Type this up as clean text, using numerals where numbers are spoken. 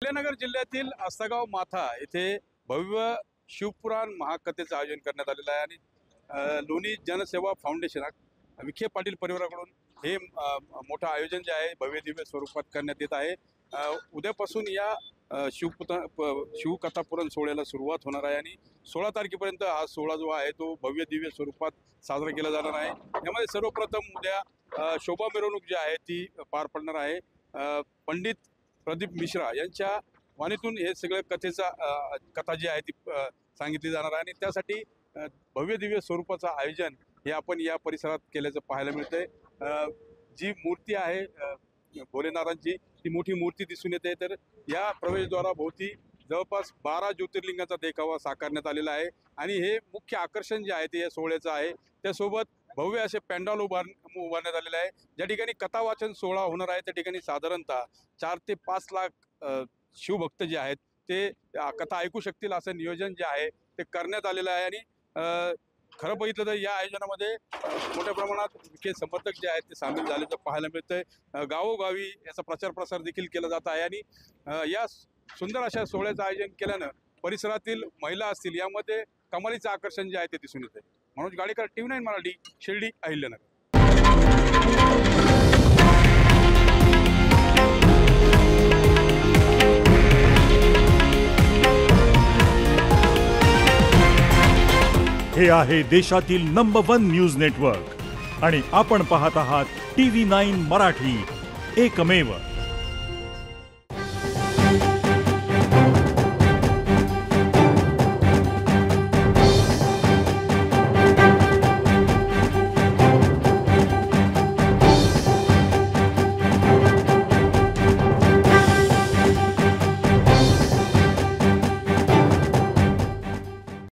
विद्यानगर जिल्ह्यातील आस्तगाव माथा येथे भव्य शिवपुराण महाकथेचं आयोजन करण्यात आलेलं आहे आणि लोणी जनसेवा फाउंडेशन विखे पाटील परिवाराकडून हे मोठं आयोजन जे आहे भव्य दिव्य स्वरूपात करण्यात येत आहे। उद्यापासून या शिवकथा पुराण सोहळ्याला सुरुवात होणार आहे आणि 16 तारखेपर्यंत हा सोहळा जो आहे तो भव्य दिव्य स्वरूपात साजरा केला जाणार आहे। यामध्ये सर्वप्रथम उद्या शोभा मिरवणूक जी आहे ती पार पडणार आहे। पंडित प्रदीप मिश्रा यांच्या वाणीतून हे सगळं कथा जी आहे ती सांगितली जाणार आहे आणि त्यासाठी भव्य दिव्य स्वरूपाचं आयोजन हे आपण या परिसरात केल्याचं पाहायला मिळतंय। जी मूर्ती आहे भोलेनाथांची ती मोठी मूर्ती दिसून येते। तर या प्रवेशद्वाराभोवती जवळपास 12 ज्योतिर्लिंगाचा देखावा साकारण्यात आलेला आहे आणि हे मुख्य आकर्षण जे आहे ते या सोहळ्याचं आहे। त्यासोबत भव्य असे पॅन्डॉल उभारण्यात आलेले आहे। ज्या ठिकाणी कथा वाचन सोहळा होणार आहे त्या ठिकाणी साधारणतः 4 ते 5 लाख शिवभक्त जे आहेत ते कथा ऐकू शकतील असं नियोजन जे आहे ते करण्यात आलेलं आहे। आणि खरं बघितलं तर या आयोजनामध्ये मोठ्या प्रमाणात विखे समर्थक जे आहेत ते सामील झाल्याचं पाहायला मिळतंय। गावोगावी याचा प्रचार प्रसार देखील केला जात आहे आणि या सुंदर अशा सोहळ्याचं आयोजन केल्यानं परिसरातील महिला असतील यामध्ये कमालीचं आकर्षण जे आहे ते दिसून येते। मनोज गाडेकर, TV9 मराठी, शिर्डी, अहिल्यानगर। हे आहे देशातील नंबर 1 न्यूज नेटवर्क आणि आपण पाहत आहात TV9 मराठी, एकमेव।